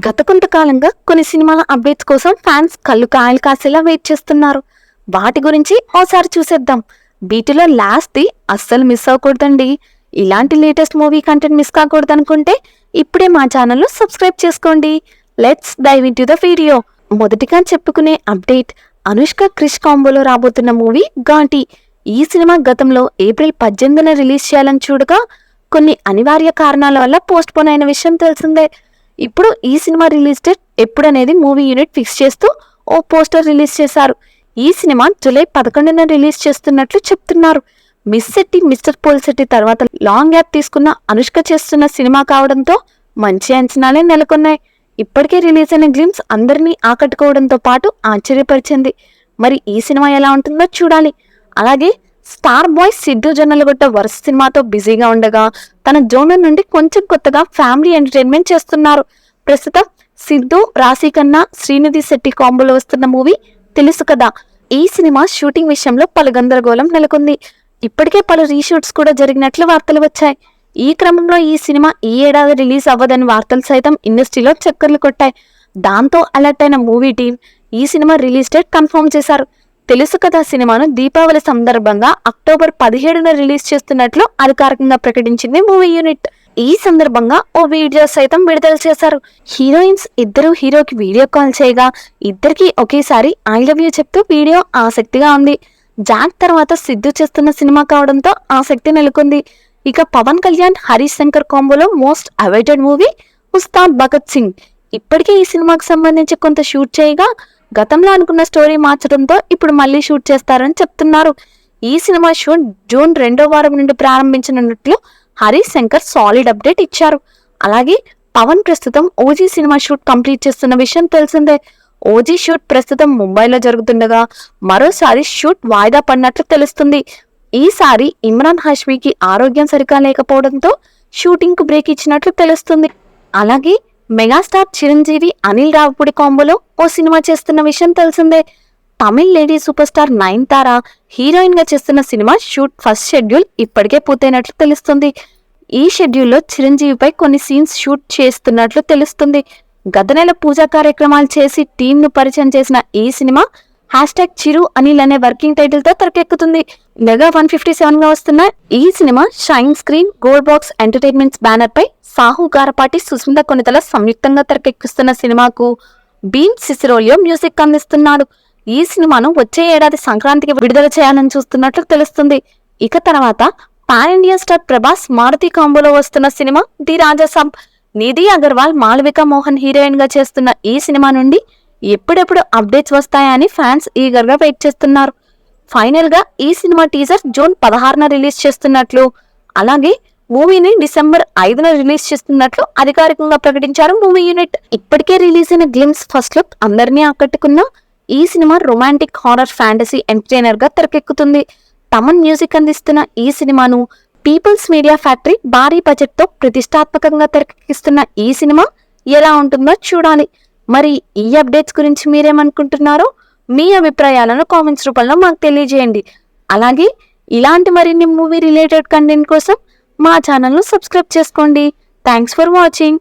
గత కొంతకాలంగా కొన్ని సినిమాల అప్డేట్స్ కోసం ఫ్యాన్స్ కళ్ళు కాయలు కాసేలా వెయిట్ చేస్తున్నారు. వాటి గురించి ఓసారి చూసేద్దాం. వీటిలో లాస్ట్ది అస్సలు మిస్ అవ్వకూడదండి. ఇలాంటి లేటెస్ట్ మూవీ కంటెంట్ మిస్ కాకూడదు అనుకుంటే ఇప్పుడే మా ఛానల్ను సబ్స్క్రైబ్ చేసుకోండి. Let's dive into the video. మొదటిగా చెప్పుకునే అప్డేట్ అనుష్క క్రిష్ కాంబోలో రాబోతున్న మూవీ ఘాటి. ఈ సినిమా గతంలో ఏప్రిల్ 18న రిలీజ్ చేయాలని చూడగా కొన్ని అనివార్య కారణాల వల్ల పోస్ట్ పోన్ అయిన విషయం తెలిసిందే. ఇప్పుడు ఈ సినిమా రిలీజ్ డేట్ ఎప్పుడనేది మూవీ యూనిట్ ఫిక్స్ చేస్తూ ఓ పోస్టర్ రిలీజ్ చేశారు. ఈ సినిమా జూలై 11న రిలీజ్ చేస్తున్నట్లు చెప్తున్నారు. Miss Shetty Mr Polishetty తర్వాత లాంగ్ గ్యాప్ తీసుకున్న అనుష్క చేస్తున్న సినిమా కావడంతో మంచి అంచనాలే నెలకొన్నాయి. ఇప్పటికే రిలీజ్ అయిన గ్లిమ్స్ అందరినీ ఆకట్టుకోవడంతో పాటు ఆశ్చర్యపరిచింది. మరి ఈ సినిమా ఎలా ఉంటుందో చూడాలి. అలాగే స్టార్ బాయ్ సిద్ధు జొన్నలగొట్ట వరుస సినిమాతో బిజీగా ఉండగా తన జోనర్ నుండి కొంచెం కొత్తగా ఫ్యామిలీ ఎంటర్టైన్మెంట్ చేస్తున్నారు. ప్రస్తుతం సిద్ధు, రాశికన్నా, శ్రీనిధి శెట్టి కాంబోలో వస్తున్న మూవీ తెలుసు కదా. ఈ సినిమా షూటింగ్ విషయంలో పలు గందరగోళం నెలకొంది. ఇప్పటికే పలు రీషూట్స్ కూడా జరిగినట్లు వార్తలు వచ్చాయి. ఈ క్రమంలో ఈ సినిమా ఈ ఏడాది రిలీజ్ అవ్వదని వార్తలు సైతం ఇండస్ట్రీలో చక్కర్లు కొట్టాయి. దాంతో అలర్ట్ అయిన మూవీ టీం ఈ సినిమా రిలీజ్ డేట్ కన్ఫర్మ్ చేశారు. తెలుసు కదా సినిమాను దీపావళి సందర్భంగా అక్టోబర్ 17న రిలీజ్ చేస్తున్నట్లు అధికారికంగా ప్రకటించింది మూవీ యూనిట్. ఈ సందర్భంగా ఓ వీడియో సైతం విడుదల చేశారు. హీరోయిన్స్ ఇద్దరు హీరోకి వీడియో కాల్ చేయగా ఇద్దరికి ఒకేసారి ఐ లవ్ యూ చెప్తూ వీడియో ఆసక్తిగా ఉంది. జాక్ తర్వాత సిద్ధు చేస్తున్న సినిమా కావడంతో ఆసక్తి నెలకొంది. ఇక పవన్ కళ్యాణ్, హరీష్ శంకర్ కాంబోలో most awaited movie Ustaad Bhagat Singh. ఇప్పటికే ఈ సినిమాకు సంబంధించి కొంత షూట్ చేయగా గతంలో అనుకున్న స్టోరీ మార్చడంతో ఇప్పుడు మళ్ళీ షూట్ చేస్తారని చెప్తున్నారు. ఈ సినిమా షూట్ జూన్ 2వ వారం నుండి ప్రారంభించనున్నట్లు హరీష్ శంకర్ సాలిడ్ అప్డేట్ ఇచ్చారు. అలాగే పవన్ ప్రస్తుతం ఓజీ సినిమా షూట్ కంప్లీట్ చేస్తున్న విషయం తెలిసిందే. ఓజీ షూట్ ప్రస్తుతం ముంబైలో జరుగుతుండగా మరోసారి షూట్ వాయిదా పడినట్లు తెలుస్తుంది. ఈసారి ఇమ్రాన్ హాష్మీకి ఆరోగ్యం సరిగా లేకపోవడంతో షూటింగ్ కు బ్రేక్ ఇచ్చినట్లు తెలుస్తుంది. అలాగే మెగాస్టార్ చిరంజీవి, అనిల్ రావిపూడి కాంబోలో ఓ సినిమా చేస్తున్న విషయం తెలిసిందే. Tamil lady super star Nayanthara heroine గా చేస్తున్న సినిమా షూట్ ఫస్ట్ షెడ్యూల్ ఇప్పటికే పూర్తయినట్లు తెలుస్తుంది. ఈ షెడ్యూల్లో చిరంజీవిపై కొన్ని సీన్స్ షూట్ చేస్తున్నట్లు తెలుస్తుంది. గత నెల పూజా కార్యక్రమాలు చేసి టీమ్ ను పరిచయం చేసిన ఈ సినిమా #చిరు అనిల్ అనే వర్కింగ్ టైటిల్ తో తెరకెక్కుతుంది. మెగా 157 గా వస్తున్న ఈ cinema shine screen, gold box entertainments banner పై సాహు గారపాటి, సుస్మిత కొనితల సంయుక్తంగా తెరకెక్కిస్తున్న సినిమాకు బీమ్ సిసిరోలియో మ్యూజిక్ అందిస్తున్నాడు. ఈ సినిమాను వచ్చే ఏడాది సంక్రాంతికి విడుదల చేయాలని చూస్తున్నట్లు తెలుస్తుంది. ఇక తర్వాత pan India star Prabhas, Maruthi కాంబోలో వస్తున్న cinema the Rajasaab. Nidhi Agarwal, Malavika Mohan heroine గా చేస్తున్న ఈ సినిమా నుండి ఎప్పుడెప్పుడు అప్డేట్స్ వస్తాయని ఫ్యాన్స్ ఈగర్ గా వెయిట్ చేస్తున్నారు. ఫైనల్ గా ఈ సినిమా టీజర్ జూన్ 16న రిలీజ్ చేస్తున్నట్లు, అలాగే మూవీని డిసెంబర్ 5న రిలీజ్ చేస్తున్నట్లు అధికారికంగా ప్రకటించారు మూవీ యూనిట్. ఇప్పటికే రిలీజ్ అయిన గ్లిమ్స్ ఫస్ట్ లుక్ అందరినీ ఆకట్టుకున్న ఈ cinema romantic, horror, fantasy entertainer గా తెరకెక్కుతుంది. తమన్ మ్యూజిక్ అందిస్తున్న ఈ సినిమాను పీపుల్స్ మీడియా ఫ్యాక్టరీ భారీ బడ్జెట్ తో ప్రతిష్టాత్మకంగా తెరకెక్కిస్తున్న ఈ సినిమా ఎలా ఉంటుందో చూడాలి. మరి ఈ అప్డేట్స్ గురించి మీరేమనుకుంటున్నారో మీ అభిప్రాయాలను కామెంట్స్ రూపంలో మాకు తెలియజేయండి. అలాగే ఇలాంటి మరిన్ని మూవీ రిలేటెడ్ కంటెంట్ కోసం మా ఛానల్ను సబ్స్క్రైబ్ చేసుకోండి. Thanks for watching.